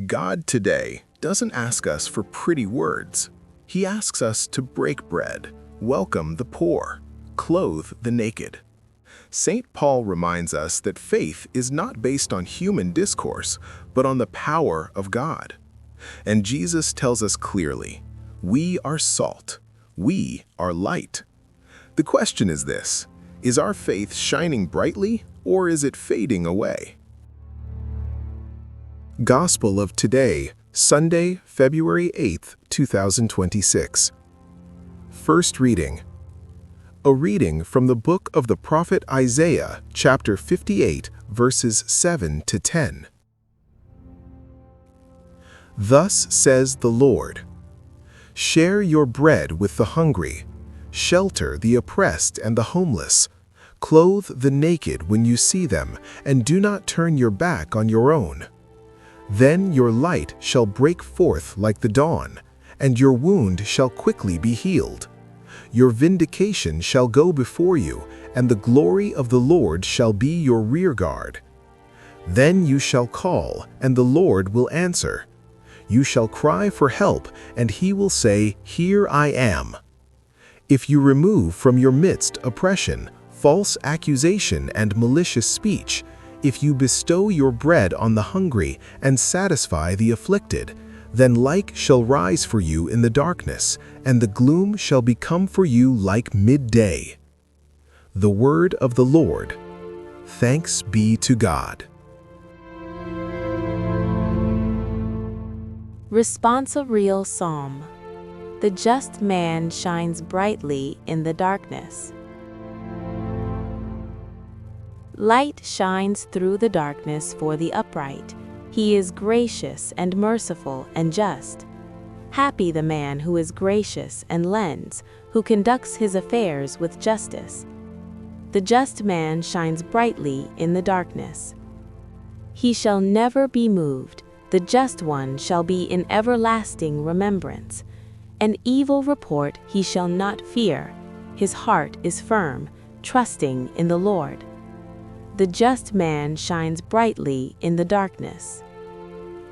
God today doesn't ask us for pretty words. He asks us to break bread, welcome the poor, clothe the naked. St. Paul reminds us that faith is not based on human discourse, but on the power of God. And Jesus tells us clearly, we are salt, we are light. The question is this: is our faith shining brightly, or is it fading away? Gospel of today, Sunday, February 8th, 2026. First reading. A reading from the book of the prophet Isaiah, chapter 58, verses 7 to 10. Thus says the Lord, share your bread with the hungry, shelter the oppressed and the homeless, clothe the naked when you see them, and do not turn your back on your own. Then your light shall break forth like the dawn, and your wound shall quickly be healed. Your vindication shall go before you, and the glory of the Lord shall be your rear guard. Then you shall call, and the Lord will answer. You shall cry for help, and he will say, here I am. If you remove from your midst oppression, false accusation, and malicious speech, if you bestow your bread on the hungry and satisfy the afflicted, then light shall rise for you in the darkness, and the gloom shall become for you like midday. The word of the Lord. Thanks be to God. Responsorial Psalm. The just man shines brightly in the darkness. Light shines through the darkness for the upright. He is gracious and merciful and just. Happy the man who is gracious and lends, who conducts his affairs with justice. The just man shines brightly in the darkness. He shall never be moved. The just one shall be in everlasting remembrance. An evil report he shall not fear. His heart is firm, trusting in the Lord. The just man shines brightly in the darkness.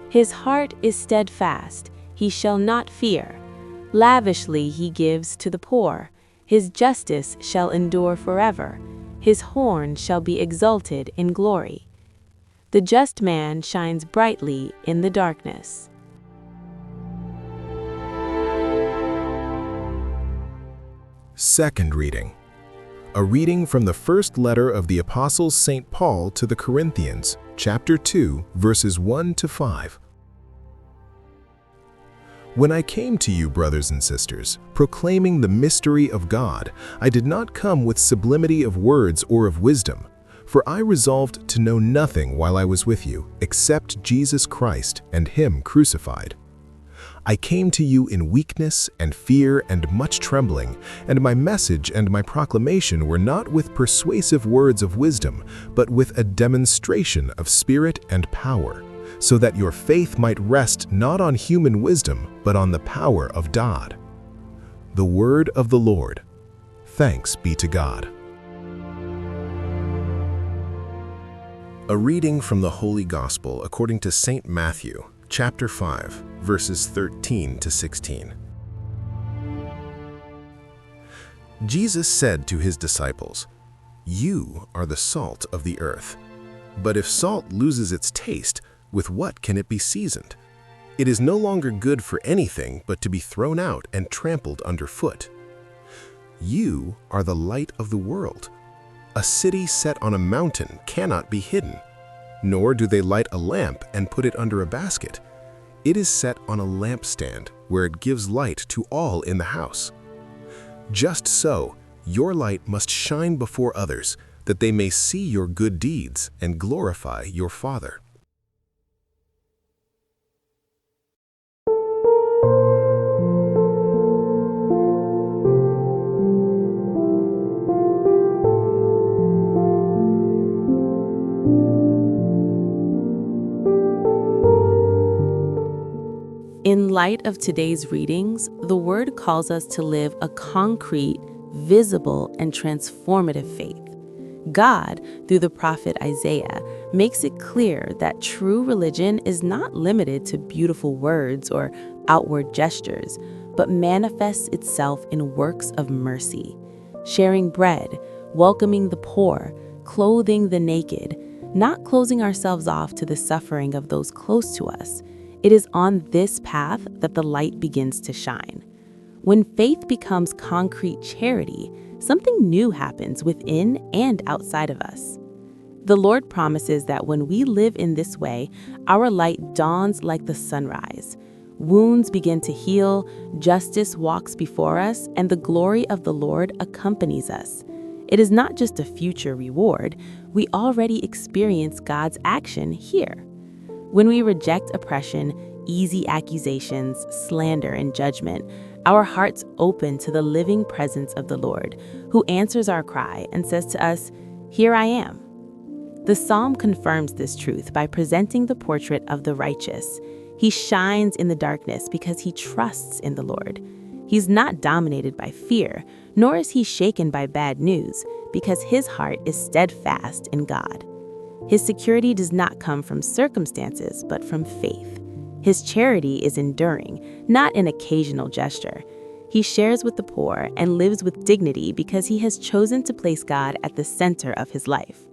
His heart is steadfast, he shall not fear. Lavishly he gives to the poor. His justice shall endure forever. His horn shall be exalted in glory. The just man shines brightly in the darkness. Second reading. A reading from the first letter of the Apostle St. Paul to the Corinthians, chapter 2, verses 1 to 5. When I came to you, brothers and sisters, proclaiming the mystery of God, I did not come with sublimity of words or of wisdom, for I resolved to know nothing while I was with you, except Jesus Christ and Him crucified. I came to you in weakness and fear and much trembling, and my message and my proclamation were not with persuasive words of wisdom, but with a demonstration of spirit and power, so that your faith might rest not on human wisdom, but on the power of God. The word of the Lord. Thanks be to God. A reading from the Holy Gospel according to St. Matthew, chapter 5, verses 13 to 16. Jesus said to his disciples, "You are the salt of the earth. But if salt loses its taste, with what can it be seasoned? It is no longer good for anything but to be thrown out and trampled underfoot. You are the light of the world. A city set on a mountain cannot be hidden. Nor do they light a lamp and put it under a basket. It is set on a lampstand, where it gives light to all in the house. Just so, your light must shine before others, that they may see your good deeds and glorify your Father." In light of today's readings, the Word calls us to live a concrete, visible, and transformative faith. God, through the prophet Isaiah, makes it clear that true religion is not limited to beautiful words or outward gestures, but manifests itself in works of mercy. Sharing bread, welcoming the poor, clothing the naked, not closing ourselves off to the suffering of those close to us. It is on this path that the light begins to shine. When faith becomes concrete charity, something new happens within and outside of us. The Lord promises that when we live in this way, our light dawns like the sunrise. Wounds begin to heal, justice walks before us, and the glory of the Lord accompanies us. It is not just a future reward, we already experience God's action here. When we reject oppression, easy accusations, slander, and judgment, our hearts open to the living presence of the Lord, who answers our cry and says to us, "Here I am." The psalm confirms this truth by presenting the portrait of the righteous. He shines in the darkness because he trusts in the Lord. He's not dominated by fear, nor is he shaken by bad news, because his heart is steadfast in God. His security does not come from circumstances, but from faith. His charity is enduring, not an occasional gesture. He shares with the poor and lives with dignity because he has chosen to place God at the center of his life.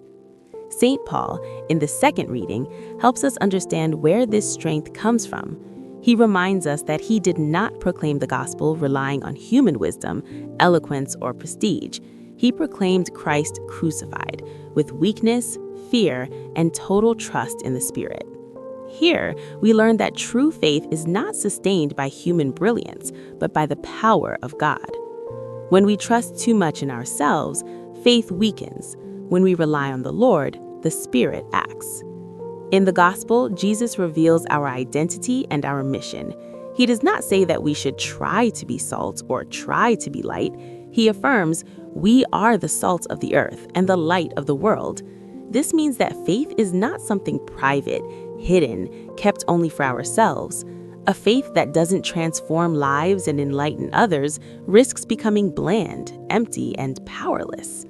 St. Paul, in the second reading, helps us understand where this strength comes from. He reminds us that he did not proclaim the gospel relying on human wisdom, eloquence, or prestige. He proclaimed Christ crucified, with weakness, fear, and total trust in the Spirit. Here, we learn that true faith is not sustained by human brilliance, but by the power of God. When we trust too much in ourselves, faith weakens. When we rely on the Lord, the Spirit acts. In the Gospel, Jesus reveals our identity and our mission. He does not say that we should try to be salt or try to be light. He affirms, "We are the salt of the earth and the light of the world." This means that faith is not something private, hidden, kept only for ourselves. A faith that doesn't transform lives and enlighten others risks becoming bland, empty, and powerless.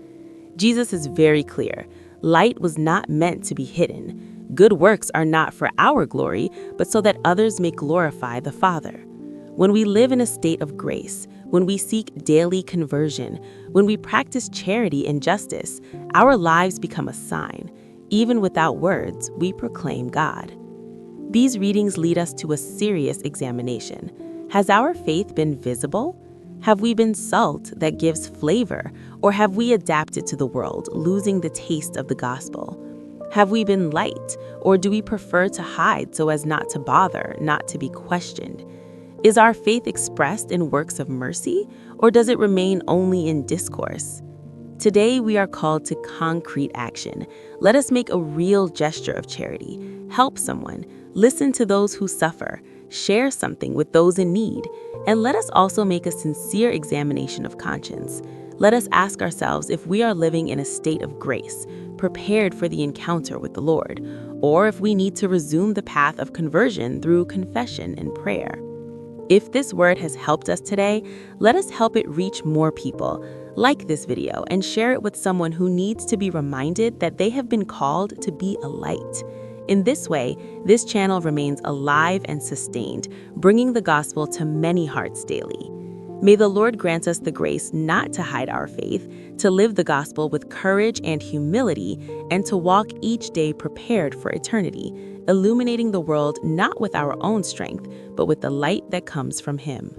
Jesus is very clear. Light was not meant to be hidden. Good works are not for our glory, but so that others may glorify the Father. When we live in a state of grace, when we seek daily conversion, when we practice charity and justice, our lives become a sign. Even without words, we proclaim God. These readings lead us to a serious examination. Has our faith been visible? Have we been salt that gives flavor, or have we adapted to the world, losing the taste of the gospel? Have we been light, or do we prefer to hide so as not to bother, not to be questioned? Is our faith expressed in works of mercy, or does it remain only in discourse? Today, we are called to concrete action. Let us make a real gesture of charity, help someone, listen to those who suffer, share something with those in need, and let us also make a sincere examination of conscience. Let us ask ourselves if we are living in a state of grace, prepared for the encounter with the Lord, or if we need to resume the path of conversion through confession and prayer. If this word has helped us today, let us help it reach more people. Like this video and share it with someone who needs to be reminded that they have been called to be a light. In this way, this channel remains alive and sustained, bringing the gospel to many hearts daily. May the Lord grant us the grace not to hide our faith, to live the gospel with courage and humility, and to walk each day prepared for eternity, illuminating the world not with our own strength, but with the light that comes from Him.